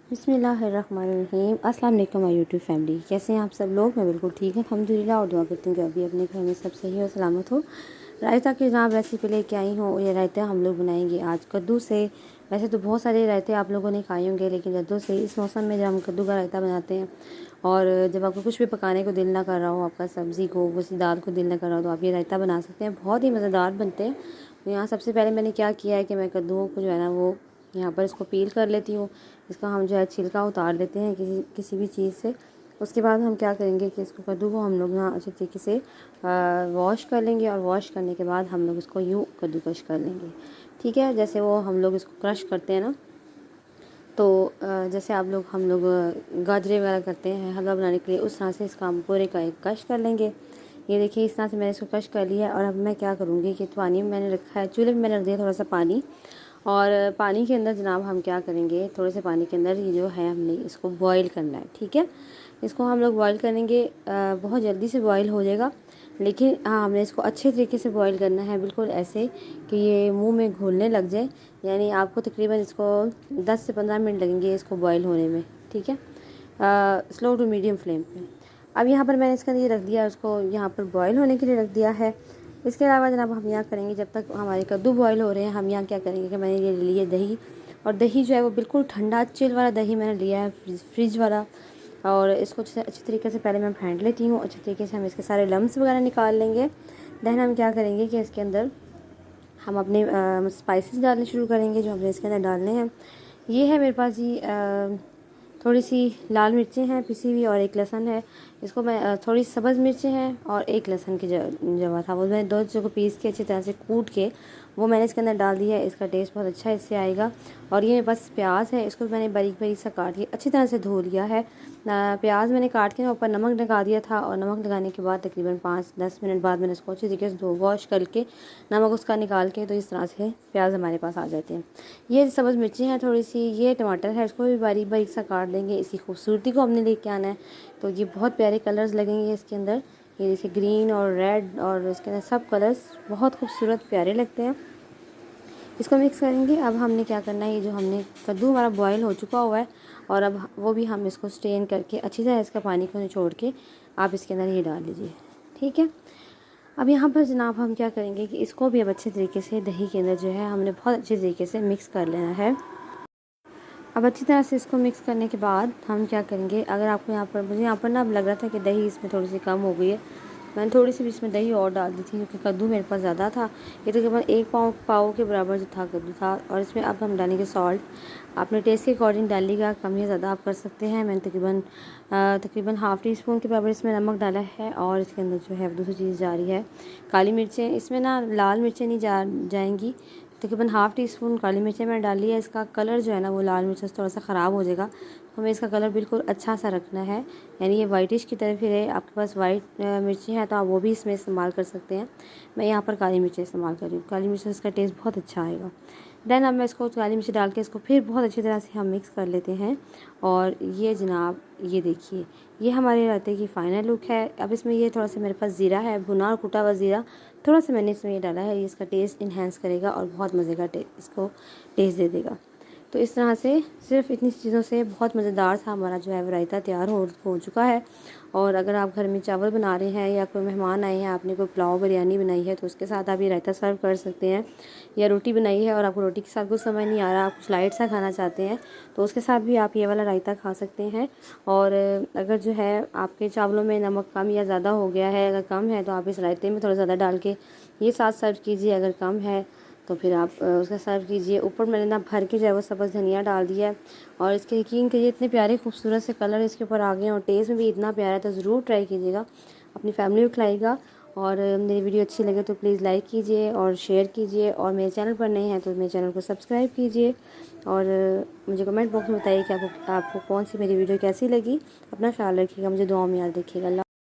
बिस्मिल्लाहिर्रहमानिर्रहीम। अस्सलाम वालेकुम माय यूट्यूब फैमिली, कैसे हैं आप सब लोग। मैं बिल्कुल ठीक है अल्हम्दुलिल्लाह, और दुआ करती हूँ कि अभी अपने घर में सब सही और सलामत हो। रायता की जनाब रेसिपी लेके आई हूँ। ये रायता हम लोग बनाएंगे आज कद्दू से। वैसे तो बहुत सारे रायते आप लोगों ने खाए होंगे, लेकिन कद्दू से इस मौसम में जब हम कद्दू का रायता बनाते हैं और जब आपको कुछ भी पकाने को दिल ना कर रहा हो, आपका सब्ज़ी को किसी दाल को दिल ना कर रहा हो, तो आप ये रायता बना सकते हैं। बहुत ही मज़ेदार बनते हैं। तो यहाँ सबसे पहले मैंने क्या किया है कि मैं कद्दू को जो है ना वो यहाँ पर इसको पील कर लेती हूँ। इसका हम जो है छिलका उतार लेते हैं किसी भी चीज़ से। उसके बाद हम क्या करेंगे कि इसको कद्दू को हम लोग ना अच्छे तरीके से वॉश कर लेंगे, और वॉश करने के बाद हम लोग इसको यूँ कद्दूकश कर लेंगे। ठीक है, जैसे वो हम लोग इसको क्रश करते हैं ना, तो जैसे हम लोग गाजरे वगैरह करते हैं हलवा बनाने के लिए, उस तरह से इसका हम पूरे का एक कश कर लेंगे। ये देखिए इस तरह से मैंने इसको कश कर लिया है। और अब मैं क्या करूँगी कि पानी में मैंने रखा है, चूल्हे में मैंने रख दिया थोड़ा सा पानी, और पानी के अंदर जनाब हम क्या करेंगे, थोड़े से पानी के अंदर ये जो है हमने इसको बॉईल करना है। ठीक है, इसको हम लोग बॉईल करेंगे। बहुत जल्दी से बॉईल हो जाएगा, लेकिन हाँ हमने इसको अच्छे तरीके से बॉईल करना है, बिल्कुल ऐसे कि ये मुंह में घुलने लग जाए। यानी आपको तकरीबन इसको 10 से 15 मिनट लगेंगे इसको बॉईल होने में। ठीक है, स्लो टू मीडियम फ्लेम पे। अब यहाँ पर मैंने इसका ये रख दिया, उसको यहाँ पर बॉईल होने के लिए रख दिया है। इसके अलावा जनाब हम यहाँ करेंगे, जब तक हमारे कद्दू बॉईल हो रहे हैं, हम यहाँ क्या करेंगे कि मैंने ये लिए दही, और दही जो है वो बिल्कुल ठंडा चिल वाला दही मैंने लिया है, फ्रिज वाला। और इसको अच्छी तरीके से पहले मैं फेंट लेती हूँ। अच्छी तरीके से हम इसके सारे लम्स वगैरह निकाल लेंगे। देन हम क्या करेंगे कि इसके अंदर हम अपने स्पाइसेस डालने शुरू करेंगे जो हमने इसके अंदर डालने हैं। ये है मेरे पास जी थोड़ी सी लाल मिर्चें हैं पिसी हुई, और एक लहसुन है। इसको मैं थोड़ी सब्ज़ मिर्चें हैं और एक लहसुन की जवा था, वो मैंने दो चीज़ों को पीस के अच्छी तरह से कूट के वो मैंने इसके अंदर डाल दिया है। इसका टेस्ट बहुत अच्छा इससे आएगा। और ये मेरे पास प्याज है, इसको मैंने बारीक बारीक सा काट के अच्छी तरह से धो लिया है। प्याज मैंने काट के ऊपर नमक लगा दिया था, और नमक लगाने के बाद तकरीबन 5-10 मिनट बाद मैंने इसको अच्छी तरीके से वॉश करके नमक उसका निकाल के, तो इस तरह से प्याज हमारे पास आ जाते हैं। ये सब्ज़ मिर्चें हैं थोड़ी सी, ये टमाटर है, इसको भी बारीक बारीक सा काट देंगे। इसकी खूबसूरती को हमने लेके आना है, तो ये बहुत प्यारे कलर्स लगेंगे इसके अंदर। ये जैसे ग्रीन और रेड, और इसके अंदर सब कलर्स बहुत खूबसूरत प्यारे लगते हैं। इसको मिक्स करेंगे। अब हमने क्या करना है, ये जो हमने कद्दू हमारा बॉयल हो चुका हुआ है, और अब वो भी हम इसको स्ट्रेन करके अच्छी तरह इसका पानी को निचोड़ के आप इसके अंदर ये डाल लीजिए। ठीक है, अब यहाँ पर जनाब हम क्या करेंगे कि इसको भी अब अच्छे तरीके से दही के अंदर जो है हमने बहुत अच्छे तरीके से मिक्स कर लेना है। अब अच्छी तरह से इसको मिक्स करने के बाद हम क्या करेंगे, अगर आपको मुझे यहाँ पर ना अब लग रहा था कि दही इसमें थोड़ी सी कम हो गई है, मैंने थोड़ी सी भी इसमें दही और डाल दी थी, क्योंकि कद्दू मेरे पास ज़्यादा था। ये तकरीबन 1 पाव के बराबर जो था कद्दू था। और इसमें अब हम डालेंगे सॉल्ट, अपने टेस्ट के अकॉर्डिंग डालिएगा, कम या ज़्यादा आप कर सकते हैं। मैंने तकरीबन हाफ़ टी स्पून के बराबर इसमें नमक डाला है। और इसके अंदर जो है दूसरी चीज़ जा रही है काली मिर्चें। इसमें ना लाल मिर्चें नहीं जाएंगी। तकरीबन हाफ़ टी स्पून काली मिर्चें मैंने डाली है। इसका कलर जो है ना वो लाल मिर्च से थोड़ा सा ख़राब हो जाएगा, तो हमें इसका कलर बिल्कुल अच्छा सा रखना है, यानी ये वाइटिश की तरफ ही रहे। आपके पास वाइट मिर्ची है तो आप वो भी इसमें इस्तेमाल कर सकते हैं। मैं यहाँ पर काली मिर्ची इस्तेमाल कर रही हूँ, काली मिर्च से इसका टेस्ट बहुत अच्छा आएगा। देन अब मैं इसको काली मिर्ची डाल के इसको फिर बहुत अच्छी तरह से हम मिक्स कर लेते हैं। और ये जनाब ये देखिए, ये हमारे रायते की फ़ाइनल लुक है। अब इसमें ये थोड़ा सा मेरे पास ज़ीरा है, भुना और कुटा हुआ ज़ीरा थोड़ा सा मैंने इसमें ये डाला है। ये इसका टेस्ट इन्हेंस करेगा और बहुत मज़े का इसको टेस्ट दे देगा। तो इस तरह से सिर्फ इतनी चीज़ों से बहुत मज़ेदार सा हमारा जो है रायता तैयार हो चुका है। और अगर आप घर में चावल बना रहे हैं या कोई मेहमान आए हैं, आपने कोई पुलाव बिरयानी बनाई है, तो उसके साथ आप ये रायता सर्व कर सकते हैं। या रोटी बनाई है और आपको रोटी के साथ कुछ समझ नहीं आ रहा, आप कुछ लाइट सा खाना चाहते हैं, तो उसके साथ भी आप ये वाला रायता खा सकते हैं। और अगर जो है आपके चावलों में नमक कम या ज़्यादा हो गया है, अगर कम है तो आप इस रायते में थोड़ा ज़्यादा डाल के ये साथ सर्व कीजिए। अगर कम है तो फिर आप उसका सर्व कीजिए। ऊपर मैंने ना भर के जो है वो सब्ज़ धनिया डाल दिया है। और इसके यकीन करिए इतने प्यारे खूबसूरत से कलर इसके ऊपर आ गए हैं, और टेस्ट में भी इतना प्यारा है। तो ज़रूर ट्राई कीजिएगा, अपनी फैमिली को खिलाइएगा। और मेरी वीडियो अच्छी लगे तो प्लीज़ लाइक कीजिए और शेयर कीजिए, और मेरे चैनल पर नए हैं तो मेरे चैनल को सब्सक्राइब कीजिए। और मुझे कमेंट बॉक्स में बताइए कि आपको कौन सी मेरी वीडियो कैसी लगी। अपना ख्याल रखिएगा, मुझे दुआ में याद रखिएगा।